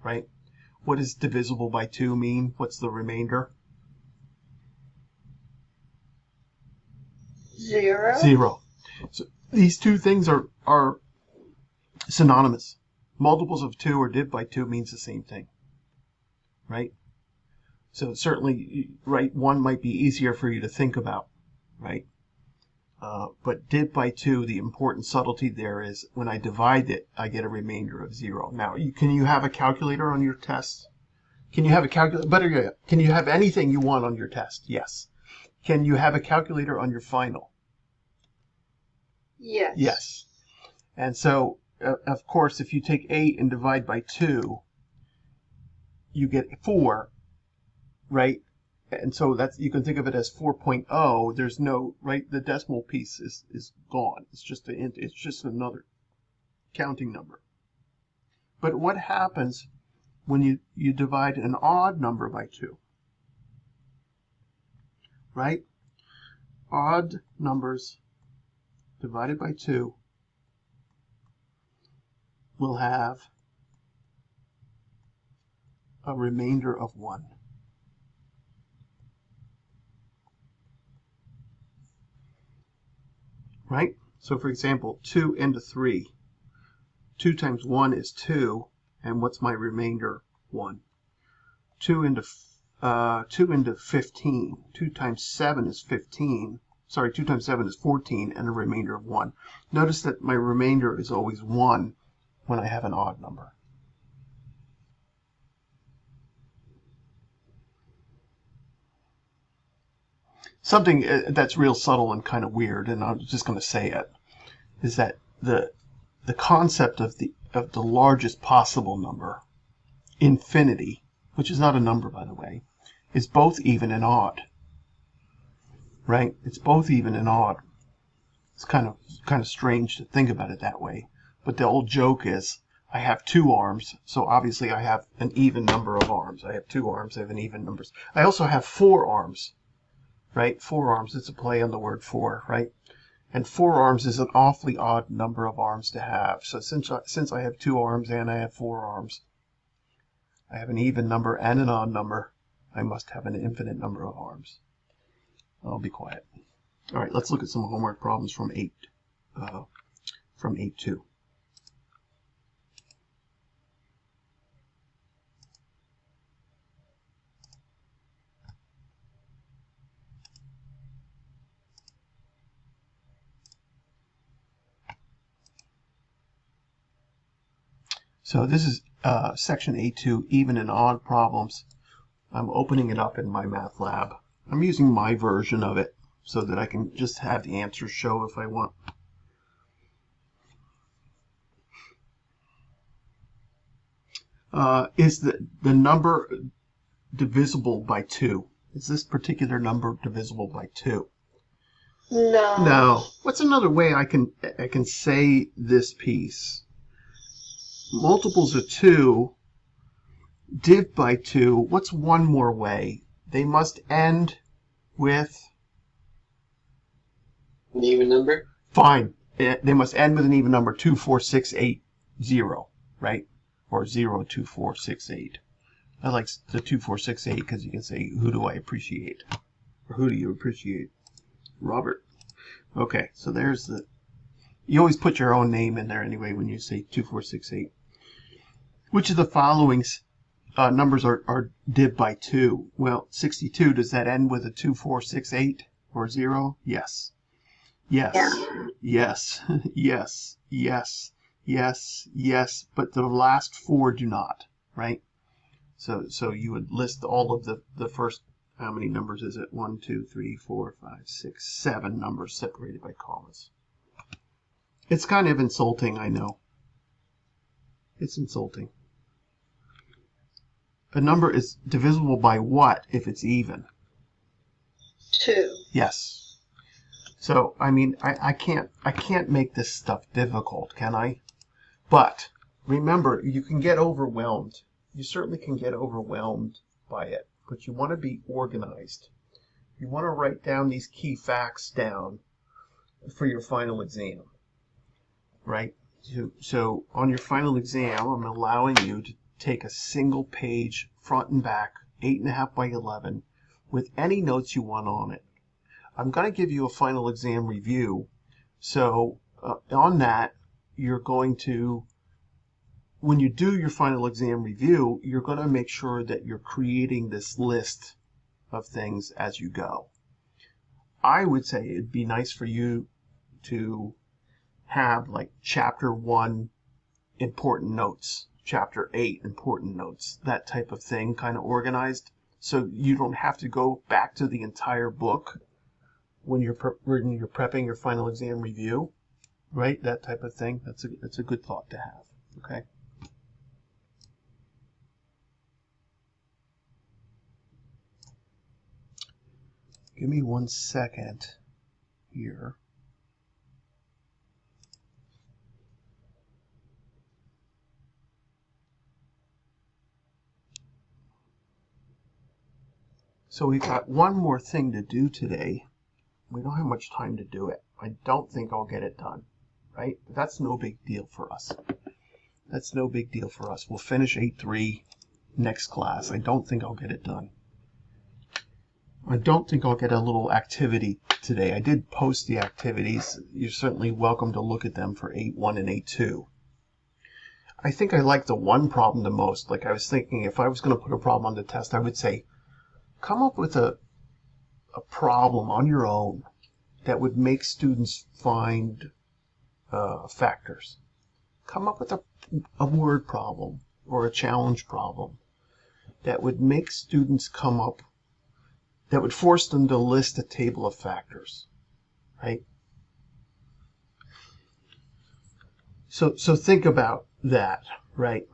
S1: right? What does divisible by 2 mean? What's the remainder?
S3: 0.
S1: 0. So these two things are synonymous. Multiples of 2 or div by 2 means the same thing, right? So certainly, right, one might be easier for you to think about, right? But div by 2, the important subtlety there is when I divide it, I get a remainder of 0. Now, can you have a calculator on your test? Can you have a calculator? Better yet, can you have anything you want on your test? Yes. Can you have a calculator on your final?
S3: Yes.
S1: Yes. And so, of course, if you take 8 and divide by 2, you get 4, right? And so that's, you can think of it as 4.0. There's no, right, the decimal piece is gone. It's just it's just another counting number. But what happens when you divide an odd number by 2? Right? Odd numbers divided by 2 will have a remainder of 1. Right? So for example, 2 into 3. 2 times 1 is 2, and what's my remainder? 1. 2 into 15. 2 times 7 is 15. Sorry, 2 times 7 is 14, and a remainder of 1. Notice that my remainder is always 1 when I have an odd number. Something that's real subtle and kind of weird, and I'm just going to say it, is that the concept of the largest possible number, infinity, which is not a number, by the way, is both even and odd. Right? It's both even and odd. It's kind of strange to think about it that way. But the old joke is, I have 2 arms, so obviously I have an even number of arms. I have 2 arms, I have an even number. I also have 4 arms. Right? 4 arms, it's a play on the word 4, right? And 4 arms is an awfully odd number of arms to have. So since I have 2 arms and I have 4 arms, I have an even number and an odd number. I must have an infinite number of arms. I'll be quiet. All right, let's look at some homework problems from 8.2. So this is section 8.2, even and odd problems. I'm opening it up in my math lab. I'm using my version of it so that I can just have the answers show if I want. Is the number divisible by 2? Is this particular number divisible by 2?
S3: No.
S1: No. What's another way I can say this piece? Multiples of 2, div by 2. What's one more way? They must end with
S2: An even number?
S1: fine. They must end with an even number, 2, 4, 6, 8, 0, right? Or 0, 2, 4, 6, 8. I like the 2, 4, 6, 8 because you can say, who do I appreciate? Or who do you appreciate? Robert. Okay, so there's the... You always put your own name in there anyway when you say 2, 4, 6, 8. Which of the following numbers are div by 2? Well, 62, does that end with a 2, 4, 6, 8 or 0? Yes. Yes.
S3: Yeah.
S1: Yes. Yes. Yes. Yes. Yes. But the last 4 do not, right? So you would list all of the first, how many numbers is it? 1, 2, 3, 4, 5, 6, 7 numbers separated by commas. It's kind of insulting, I know. It's insulting. A number is divisible by what if it's even?
S3: 2.
S1: Yes. So, I mean, I can't make this stuff difficult, can I? But remember, you can get overwhelmed. You certainly can get overwhelmed by it, but you want to be organized. You want to write down these key facts down for your final exam, right? So on your final exam, I'm allowing you to take a single page, front and back, 8.5 by 11, with any notes you want on it. I'm going to give you a final exam review. So on that, you're going to, when you do your final exam review, you're going to make sure that you're creating this list of things as you go. I would say it'd be nice for you to have like chapter 1 important notes, chapter 8 important notes, that type of thing kind of organized, so you don't have to go back to the entire book when you're prepping your final exam review, right? That type of thing. That's a good thought to have. Okay. Give me 1 second here. So we've got one more thing to do today. We don't have much time to do it. I don't think I'll get it done, right? But that's no big deal for us. That's no big deal for us. We'll finish 8.3 next class. I don't think I'll get it done. I don't think I'll get a little activity today. I did post the activities. You're certainly welcome to look at them for 8.1 and 8.2. I think I like the one problem the most. Like I was thinking, if I was going to put a problem on the test, I would say, come up with a problem on your own that would make students find factors. Come up with a word problem or a challenge problem that would make students come up, that would force them to list a table of factors, right? So think about that, right?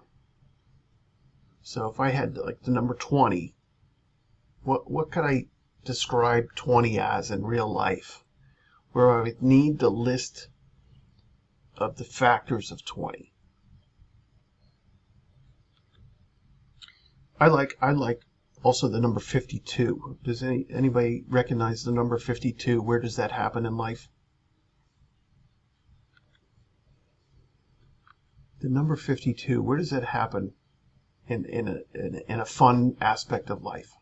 S1: So if I had like the number 20, what could I describe 20 as in real life, where I would need the list of the factors of 20? I like also the number 52. Does anybody recognize the number 52? Where does that happen in life? The number 52, where does that happen in a fun aspect of life?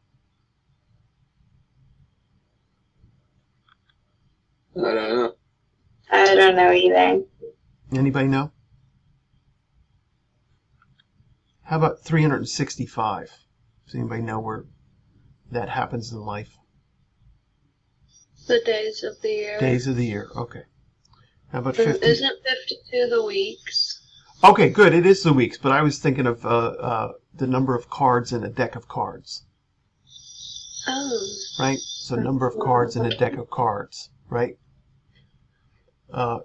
S2: I don't know.
S3: I don't know either.
S1: Anybody know? How about 365? Does anybody know where that happens in life?
S3: The days of the year.
S1: Days of the year, okay. How about 50?
S3: Isn't 52 the weeks?
S1: Okay, good, it is the weeks, but I was thinking of the number of cards in a deck of cards.
S3: Oh.
S1: right? So number of cards in a deck of cards, right?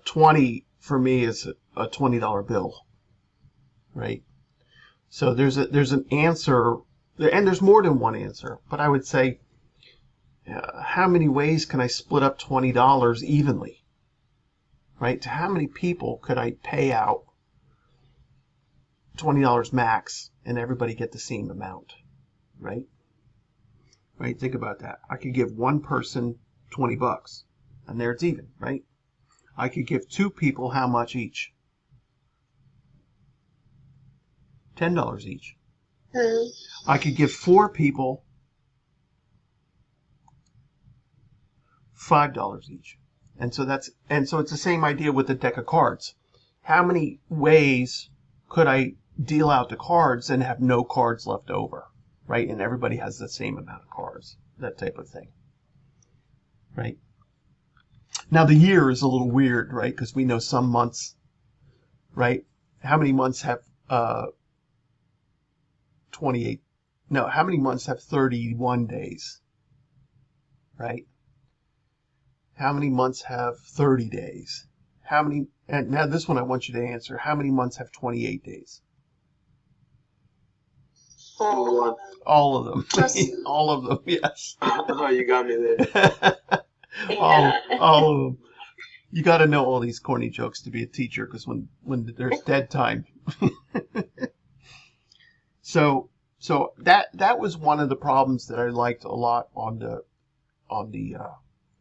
S1: 20 for me is a $20 bill, right? So there's an answer, and there's more than one answer, but I would say, how many ways can I split up $20 evenly, right? To how many people could I pay out $20 max and everybody get the same amount, right? Right? Think about that. I could give one person $20, and there it's even, right? I could give two people how much each? $10 each. I could give four people $5 each. And so it's the same idea with the deck of cards. How many ways could I deal out the cards and have no cards left over, right? And everybody has the same amount of cards, that type of thing, right? Now the year is a little weird, right? Because we know some months, right? How many months have 28? No, how many months have 31 days, right? How many months have 30 days? How many, and now this one I want you to answer. How many months have 28 days?
S2: One.
S1: All of them. All of them, yes.
S2: Oh, you got me there.
S1: all of them. You got to know all these corny jokes to be a teacher, because when there's dead time. So that was one of the problems that I liked a lot on the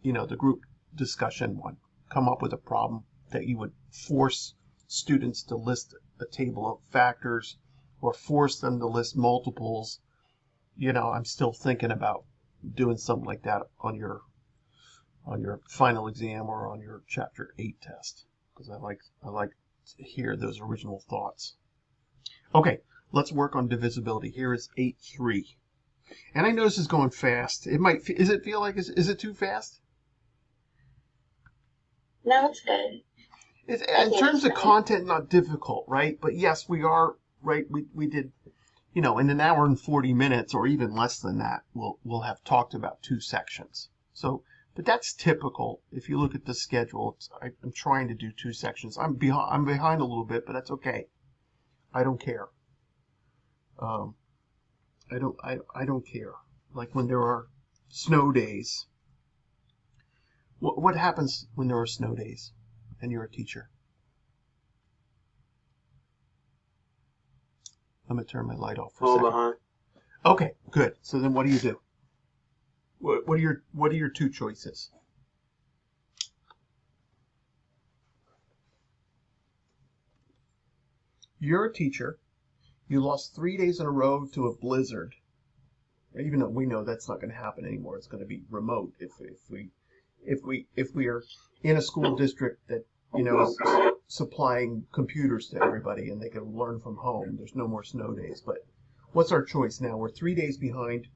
S1: the group discussion one. Come up with a problem that you would force students to list a table of factors or force them to list multiples. I'm still thinking about doing something like that on your final exam or on your chapter 8 test, because I like to hear those original thoughts. Okay, let's work on divisibility. Here is 8-3. And I know this is going fast. Is it too fast?
S3: No, it's good.
S1: In terms of content, not difficult, right? But yes, we are, right? We did, in an hour and 40 minutes or even less than that, we'll have talked about 2 sections. So, but that's typical. If you look at the schedule, I'm trying to do 2 sections. I'm behind a little bit, but that's okay. I don't care. I don't care. Like when there are snow days. What happens when there are snow days and you're a teacher? I'm going to turn my light off for a second.
S2: Behind.
S1: Okay, good. So then what do you do? What are your 2 choices? You're a teacher. You lost 3 days in a row to a blizzard. Even though we know that's not going to happen anymore, it's going to be remote if we are in a school district that is supplying computers to everybody and they can learn from home. There's no more snow days. But what's our choice now? We're 3 days behind.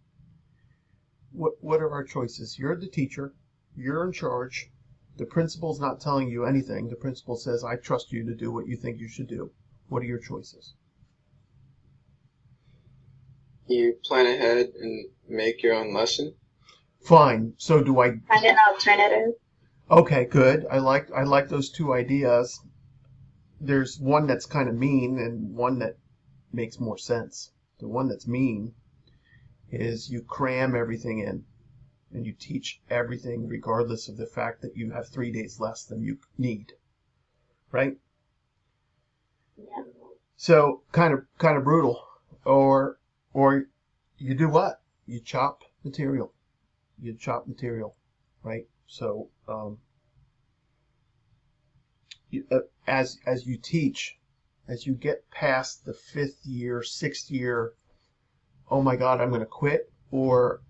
S1: What are our choices? You're the teacher. You're in charge. The principal's not telling you anything. The principal says, I trust you to do what you think you should do. What are your choices?
S4: You plan ahead and make your own lesson.
S1: Fine. So do I...
S3: Find an alternative.
S1: Okay, good. I like those 2 ideas. There's one that's kind of mean and one that makes more sense. The one that's mean is you cram everything in and you teach everything regardless of the fact that you have 3 days less than you need. Right?
S3: Yeah.
S1: So kind of brutal. Or you do what? You chop material. Right? So as you teach, as you get past the 5th year, 6th year, oh my God, I'm going to quit, or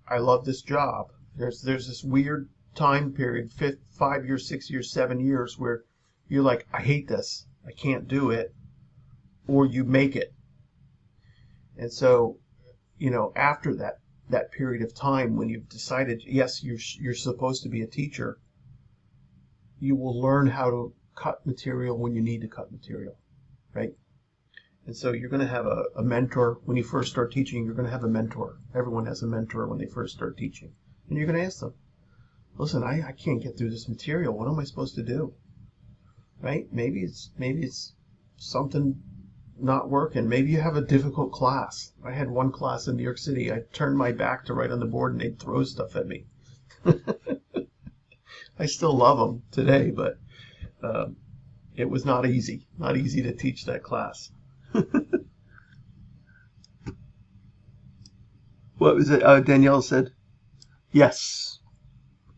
S1: I love this job. There's this weird time period, 5 years, 6 years, 7 years, where you're like, I hate this, I can't do it, or you make it. And so, after that period of time when you've decided, yes, you're supposed to be a teacher, you will learn how to cut material when you need to cut material, right? And so you're going to have a mentor when you first start teaching. You're going to have a mentor. Everyone has a mentor when they first start teaching. And you're going to ask them, listen, I can't get through this material. What am I supposed to do? Right? Maybe it's something not working. Maybe you have a difficult class. I had one class in New York City. I turned my back to write on the board and they'd throw stuff at me. I still love them today, but it was not easy. Not easy to teach that class. What was it? Danielle said, yes.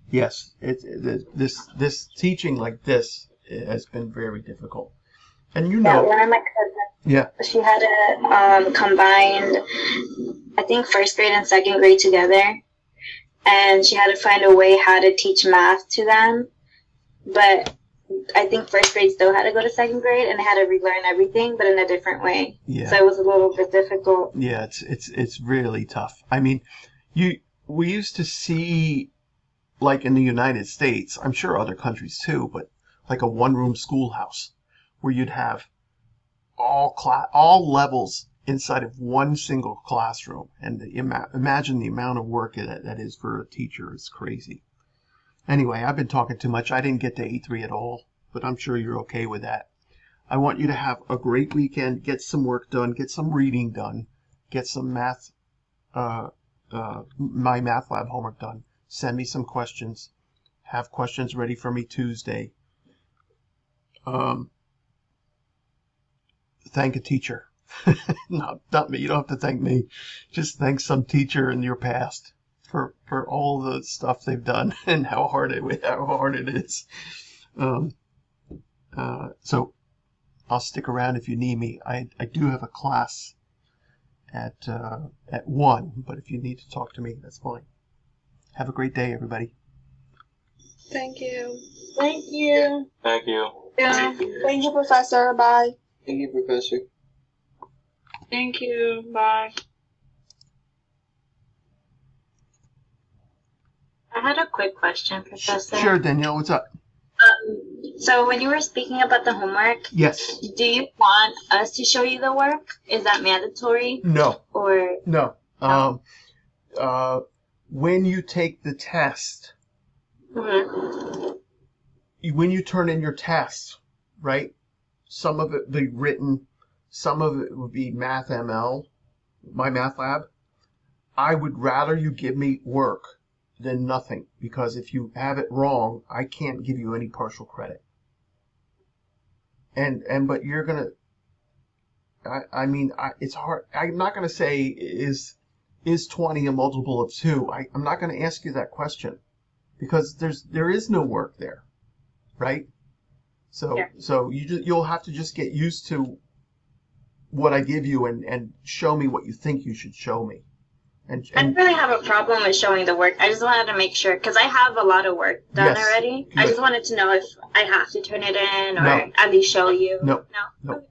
S1: This teaching like this has been very difficult. And you know,
S5: one of my cousins.
S1: Yeah.
S5: She had a combined, I think, first grade and second grade together, and she had to find a way how to teach math to them. But I think first grade still had to go to second grade, and they had to relearn everything, but in a different way.
S1: Yeah.
S5: So it was a little bit difficult.
S1: Yeah, it's really tough. I mean, we used to see, like in the United States, I'm sure other countries too, but like a one-room schoolhouse where you'd have all levels inside of one single classroom, and imagine the amount of work that is for a teacher. It's crazy. Anyway, I've been talking too much. I didn't get to A3 at all, but I'm sure you're okay with that. I want you to have a great weekend, get some work done, get some reading done, get some math, my math lab homework done. Send me some questions. Have questions ready for me Tuesday. Thank a teacher. Not me. You don't have to thank me. Just thank some teacher in your past for all the stuff they've done and how hard it is. So I'll stick around if you need me. I do have a class at 1, but if you need to talk to me, that's fine. Have a great day, everybody.
S3: Thank you.
S5: Thank you.
S2: Thank you.
S3: Yeah.
S5: Thank you, Professor. Bye.
S4: Thank you, Professor.
S3: Thank you. Bye.
S5: I had a quick question, Professor.
S1: Sure, Danielle, what's up?
S5: So when you were speaking about the homework,
S1: Yes.
S5: do you want us to show you the work? Is that mandatory?
S1: No.
S5: Or
S1: No. When you take the test,
S5: Mhm.
S1: when you turn in your test, right? Some of it be written, some of it would be Math ML, my math lab. I would rather you give me work than nothing, because if you have it wrong, I can't give you any partial credit. But you're gonna, I mean, it's hard. I'm not gonna say is 20 a multiple of 2. I'm not gonna ask you that question, because there is no work there, right? So
S5: Yeah.
S1: so you'll have to just get used to what I give you and show me what you think you should show me.
S5: I don't really have a problem with showing the work. I just wanted to make sure, because I have a lot of work done
S1: Yes.
S5: already. I
S1: Good.
S5: just wanted to know if I have to turn it in or
S1: No.
S5: at least show you.
S1: No.
S5: No?
S1: No.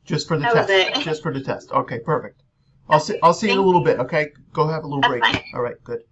S1: Just for the
S5: That was
S1: test.
S5: it.
S1: Just for the test. Okay, perfect. I'll see you in a little bit, okay? Go have a little
S5: That's
S1: break.
S5: fine.
S1: All right, good.